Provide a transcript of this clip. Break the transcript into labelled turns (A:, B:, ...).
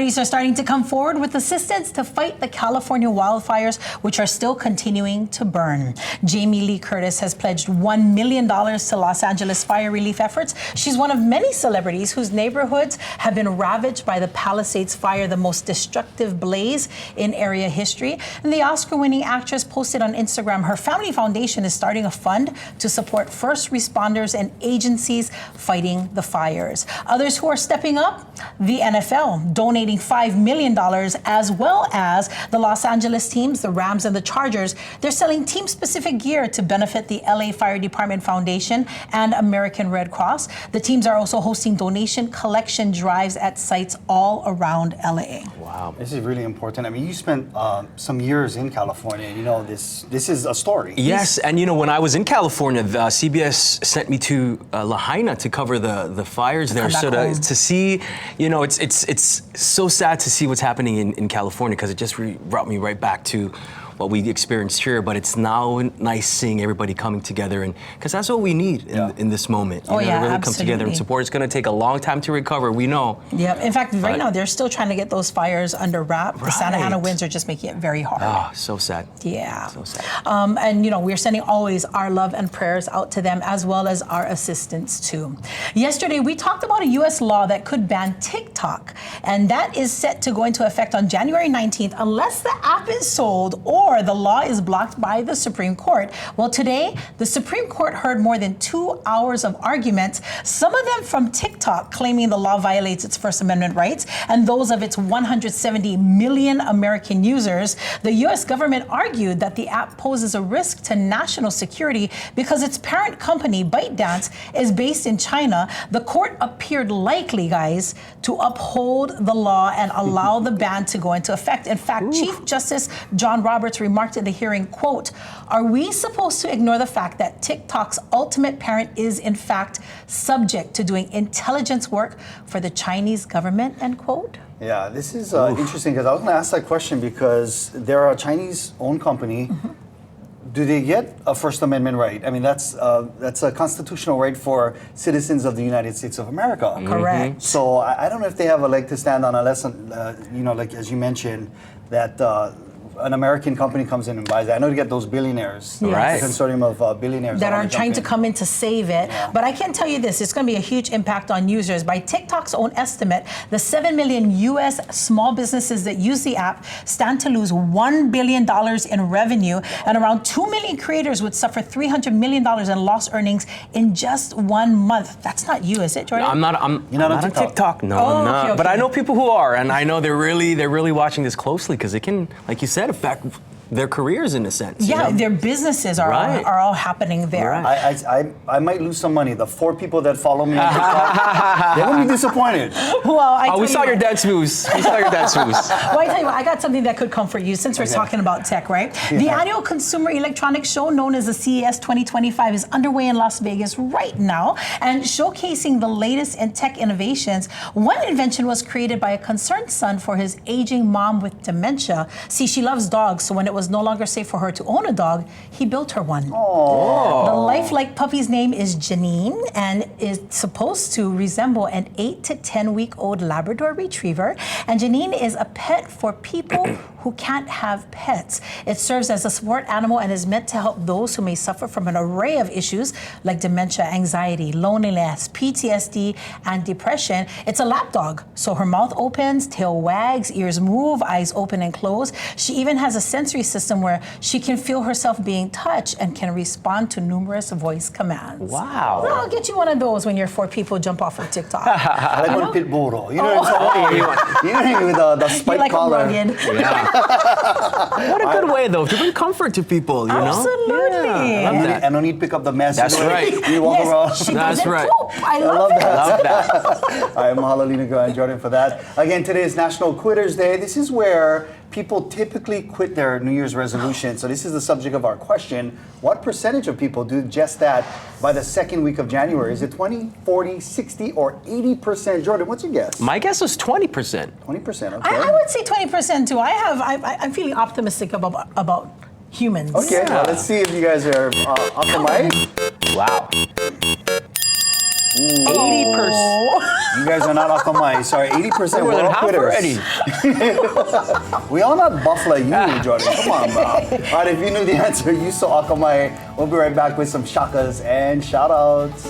A: celebrities are starting to come forward with assistance to fight the California wildfires, which are still continuing to burn. Jamie Lee Curtis has pledged $1 million to Los Angeles fire relief efforts. She's one of many celebrities whose neighborhoods have been ravaged by the Palisades fire, the most destructive blaze in area history. And the Oscar-winning actress posted on Instagram her family foundation is starting a fund to support first responders and agencies fighting the fires. Others who are stepping up, the NFL donating $5 million, as well as the Los Angeles teams, the Rams and the Chargers. They're selling team-specific gear to benefit the LA Fire Department Foundation and American Red Cross. The teams are also hosting donation collection drives at sites all around LA.
B: Wow.
C: This is really important. I mean, you spent some years in California. You know, this is a story.
B: Yes, and you know, when I was in California, the CBS sent me to Lahaina to cover the fires there. So to see, you know, it's so sad to see what's happening in California, because it just brought me right back to what we experienced here, but it's now nice seeing everybody coming together, and because that's what we need in this moment.
A: Oh, yeah,
B: really
A: absolutely.
B: Come together and support. It's going to take a long time to recover, we know.
A: Yeah, in fact, right now they're still trying to get those fires under wrap. The Santa Ana winds are just making it very hard.
B: Oh, so sad.
A: Yeah.
B: So sad.
A: And you know, we're sending always our love and prayers out to them, as well as our assistance too. Yesterday, we talked about a U.S. law that could ban TikTok, and that is set to go into effect on January 19th unless the app is sold or the law is blocked by the Supreme Court. Well, today, the Supreme Court heard more than 2 hours of arguments, some of them from TikTok claiming the law violates its First Amendment rights, and those of its 170 million American users. The U.S. government argued that the app poses a risk to national security because its parent company, ByteDance, is based in China. The court appeared likely, guys, to uphold the law and allow the ban to go into effect. In fact, Chief Justice John Roberts remarked at the hearing, quote, "Are we supposed to ignore the fact that TikTok's ultimate parent is in fact subject to doing intelligence work for the Chinese government," end quote?
C: Yeah, this is interesting, because I was going to ask that question because they're a Chinese-owned company. Do they get a First Amendment right? I mean, that's a constitutional right for citizens of the United States of America.
A: Correct.
C: So I don't know if they have a leg to stand on unless, you know, like as you mentioned, that an American company comes in and buys it. I know you get those billionaires,
A: Yes.
C: a consortium of billionaires
A: that are trying to
C: in.
A: come in to save it.
C: Yeah.
A: But I can tell you this, it's going to be a huge impact on users. By TikTok's own estimate, the 7 million U.S. small businesses that use the app stand to lose $1 billion in revenue, and around 2 million creators would suffer $300 million in lost earnings in just 1 month. That's not you, is it, Jordan?
B: I'm not on TikTok. No, I'm not.
A: Okay.
B: But I know people who are, and I know they're really watching this closely, because it can, like you said, affect their careers in a sense.
A: Yeah,
B: you know?
A: their businesses are all happening there.
B: Right.
C: I might lose some money. The 4 people that follow me on TikTok, they will be disappointed.
A: Well,
B: we saw your dance moves. We saw your dance moves.
A: Well, I tell you what, I got something that could come for you since we're talking about tech, right? Yeah. The annual Consumer Electronics Show, known as the CES 2025, is underway in Las Vegas right now and showcasing the latest in tech innovations. One invention was created by a concerned son for his aging mom with dementia. See, she loves dogs, so when it was no longer safe for her to own a dog, he built her one.
C: Aww.
A: The lifelike puppy's name is Janine and is supposed to resemble an 8 to 10 week old Labrador Retriever. And Janine is a pet for people who can't have pets. It serves as a support animal and is meant to help those who may suffer from an array of issues like dementia, anxiety, loneliness, PTSD, and depression. It's a lap dog, so her mouth opens, tail wags, ears move, eyes open and close. She even has a sensory system where she can feel herself being touched and can respond to numerous voice commands.
B: Wow.
A: Well, I'll get you one of those when your 4 people jump off of TikTok.
C: I like one pit bull. You know what I'm saying? With the spike
A: like
C: collar.
B: Yeah. What a good way, though, to bring comfort to people, you know?
A: Absolutely.
B: Yeah, I love that.
C: I don't need to pick up the mess.
B: That's right.
C: You walk around.
A: She
B: That's
A: doesn't
B: right.
A: poop. I love it.
B: I love that.
C: All right, mahalo Lina Girl and Jordan for that. Again, today is National Quitters Day. This is where people typically quit their New Year's resolution. So this is the subject of our question. What percentage of people do just that by the second week of January? Is it 20, 40, 60, or 80%? Jordan, what's your guess?
B: My guess was 20%.
C: 20%, okay.
A: I would say 20% too. I'm feeling optimistic about humans.
C: Okay, well, let's see if you guys are off the mic.
B: Wow. 80%.
C: You guys are not akamai. Sorry, 80%.
B: More
C: We're
B: than
C: all
B: half
C: quitters.
B: already.
C: We all not buff like you, Jordan. Come on, bro. All right, if you knew the answer, you saw akamai. We'll be right back with some shakas and shout outs.